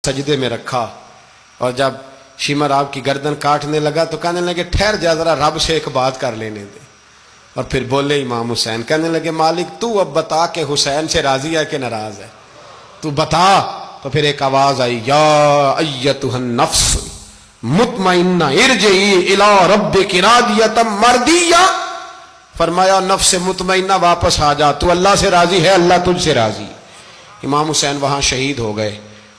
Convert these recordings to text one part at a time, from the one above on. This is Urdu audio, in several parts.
سجدے میں رکھا، اور جب شمر آپ کی گردن کاٹنے لگا تو کہنے لگے ٹھہر جا ذرا رب سے ایک بات کر لینے دے. اور پھر بولے امام حسین، کہنے لگے مالک تو اب بتا کہ حسین سے راضی ہے کہ ناراض ہے، تو بتا. تو پھر ایک آواز آئی، یا ایتھا النفس مطمئنہ ارجعی الی ربک راضیۃ مرضیہ. فرمایا نفس مطمئنہ واپس آ جا، تو اللہ سے راضی ہے، اللہ تجھ سے راضی. امام حسین وہاں شہید ہو گئے.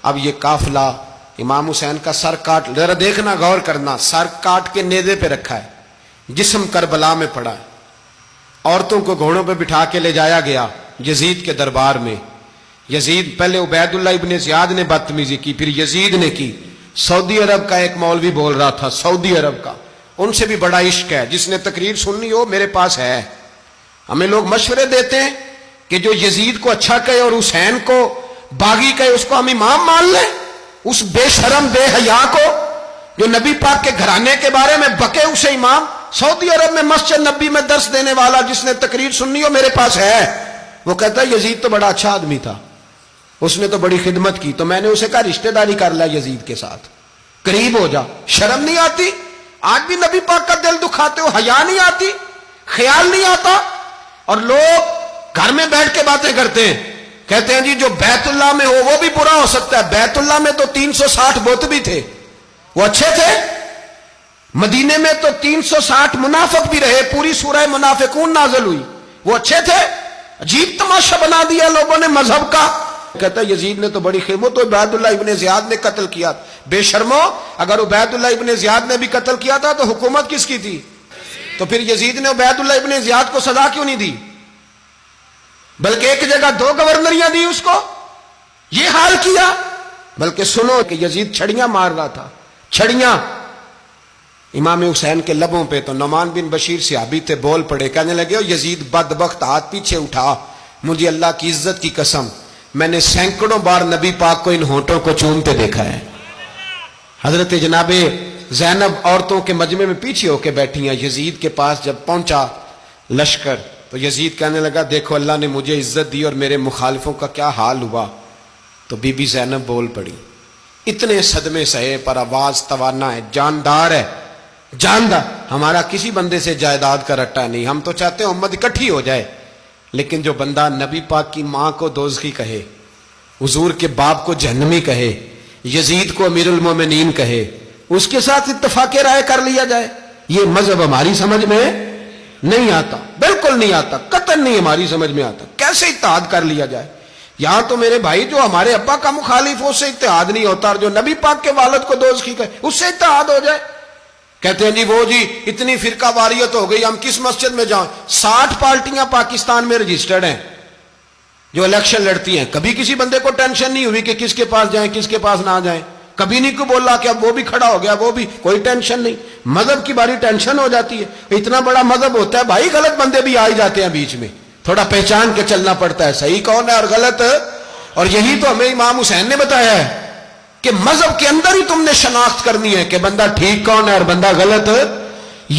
اب یہ قافلہ امام حسین کا سر کاٹ، ذرا دیکھنا غور کرنا، سر کاٹ کے نیزے پہ رکھا ہے، جسم کربلا میں پڑا ہے. عورتوں کو گھوڑوں پہ بٹھا کے لے جایا گیا یزید کے دربار میں. یزید پہلے عبید اللہ ابن زیاد نے بدتمیزی کی، پھر یزید نے کی. سعودی عرب کا ایک مولوی بول رہا تھا، سعودی عرب کا، ان سے بھی بڑا عشق ہے، جس نے تقریر سننی ہو میرے پاس ہے. ہمیں لوگ مشورے دیتے ہیں کہ جو یزید کو اچھا کہے اور حسین کو باغی کہے اس کو ہم امام مان لیں. اس بے شرم بے حیا کو جو نبی پاک کے گھرانے کے بارے میں بکے اسے امام. سعودی عرب میں مسجد نبی میں درس دینے والا جس نے تقریر سننی ہو میرے پاس ہے. وہ کہتا ہے یزید تو بڑا اچھا آدمی تھا، اس نے تو بڑی خدمت کی. تو میں نے اسے کہا رشتہ داری کر لیا یزید کے ساتھ، قریب ہو جا. شرم نہیں آتی؟ آج بھی نبی پاک کا دل دکھاتے ہو، حیا نہیں آتی، خیال نہیں آتا. اور لوگ گھر میں بیٹھ کے باتیں کرتے ہیں، کہتے ہیں جی جو بیت اللہ میں ہو وہ بھی برا ہو سکتا ہے. بیت اللہ میں تو 360 بت بھی تھے، وہ اچھے تھے. مدینے میں تو 360 منافق بھی رہے، پوری سورہ منافقون نازل ہوئی، وہ اچھے تھے. عجیب تماشا بنا دیا لوگوں نے مذہب کا. کہتا ہے یزید نے تو بڑی خدمت، تو عبید اللہ ابن زیاد نے قتل کیا. بے شرمو، اگر عبید اللہ ابن زیاد نے بھی قتل کیا تھا تو حکومت کس کی تھی؟ تو پھر یزید نے عبید اللہ ابن زیاد کو سزا کیوں نہیں دی، بلکہ ایک جگہ 2 گورنریاں دی اس کو؟ یہ حال کیا. بلکہ سنو کہ یزید چھڑیاں مار رہا تھا، چھڑیاں امام حسین کے لبوں پہ. تو نعمان بن بشیر صحابی تھے، بول پڑے، کہنے لگے یزید بدبخت، ہاتھ پیچھے اٹھا، مجھے اللہ کی عزت کی قسم میں نے سینکڑوں بار نبی پاک کو ان ہونٹوں کو چومتے دیکھا ہے. حضرت جناب زینب عورتوں کے مجمع میں پیچھے ہو کے بیٹھی ہیں. یزید کے پاس جب پہنچا لشکر تو یزید کہنے لگا دیکھو اللہ نے مجھے عزت دی اور میرے مخالفوں کا کیا حال ہوا. تو بی بی زینب بول پڑی، اتنے صدمے سہے پر آواز توانا ہے، جاندار ہے، جاندار. ہمارا کسی بندے سے جائیداد کا رٹا نہیں، ہم تو چاہتے ہیں امت اکٹھی ہو جائے. لیکن جو بندہ نبی پاک کی ماں کو دوزخی کہے، حضور کے باپ کو جہنمی کہے، یزید کو امیر المومنین کہے، اس کے ساتھ اتفاق رائے کر لیا جائے، یہ مذہب ہماری سمجھ میں نہیں آتا، بالکل نہیں آتا، قطعاً نہیں ہماری سمجھ میں آتا. کیسے اتحاد کر لیا جائے؟ یہاں تو میرے بھائی جو ہمارے ابا کا مخالف ہو اس سے اتحاد نہیں ہوتا، اور جو نبی پاک کے والد کو دوزخی کہے اس سے اتحاد ہو جائے. کہتے ہیں جی وہ جی اتنی فرقہ واریت ہو گئی، ہم کس مسجد میں جائیں؟ 60 پارٹیاں پاکستان میں رجسٹرڈ ہیں جو الیکشن لڑتی ہیں. کبھی کسی بندے کو ٹینشن نہیں ہوئی کہ کس کے پاس جائیں کس کے پاس نہ جائیں. کبھی نہیں کو بولا کہ اب وہ بھی کھڑا ہو گیا، وہ بھی، کوئی ٹینشن نہیں. مذہب کی باری ٹینشن ہو جاتی ہے. اتنا بڑا مذہب ہوتا ہے بھائی، غلط بندے بھی آ ہی جاتے ہیں بیچ میں، تھوڑا پہچان کے چلنا پڑتا ہے صحیح کون ہے اور غلط. اور یہی تو ہمیں امام حسین نے بتایا ہے کہ مذہب کے اندر ہی تم نے شناخت کرنی ہے کہ بندہ ٹھیک کون ہے اور بندہ غلط.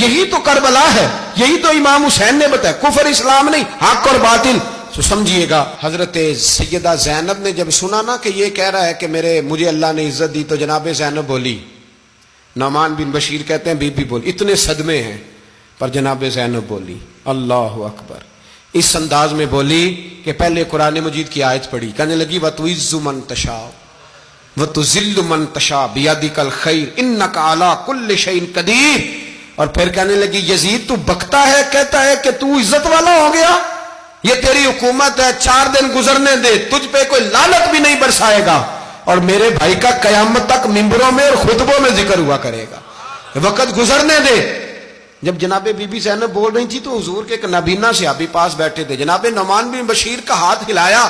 یہی تو کربلا ہے، یہی تو امام حسین نے بتایا، کفر اسلام نہیں، حق اور باطل. تو سمجھیے گا حضرت سیدہ زینب نے جب سنا نا کہ یہ کہہ رہا ہے کہ مجھے اللہ نے عزت دی، تو جناب زینب بولی. نعمان بن بشیر کہتے ہیں بی بی بولی، اتنے صدمے ہیں پر جناب زینب بولی اللہ اکبر. اس انداز میں بولی کہ پہلے قرآن مجید کی آیت پڑھی، کہنے لگی وَتُعِزُّ مَن تَشَاءُ وَتُذِلُّ مَن تَشَاءُ بِيَدِكَ الْخَيْرُ إِنَّكَ عَلَىٰ كُلِّ شَيْءٍ قَدِيرٌ. اور پھر کہنے لگی یزید تو بکتا ہے، کہتا ہے کہ تو عزت والا ہو گیا، یہ تیری حکومت ہے، 4 دن گزرنے دے، تجھ پہ کوئی لعنت بھی نہیں برسائے گا، اور میرے بھائی کا قیامت تک ممبروں میں اور خطبوں میں ذکر ہوا کرے گا، وقت گزرنے دے. جب جناب بی بی زینب بول رہی تھی تو حضور کے ایک نابینا صحابی پاس بیٹھے تھے. جناب نعمان بن بشیر کا ہاتھ ہلایا،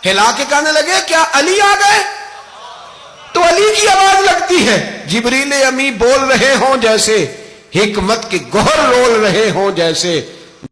ہلا کے کہنے لگے کیا علی آ گئے؟ تو علی کی آواز لگتی ہے، جبریل امی بول رہے ہوں جیسے، حکمت کے گوہر رول رہے ہوں جیسے،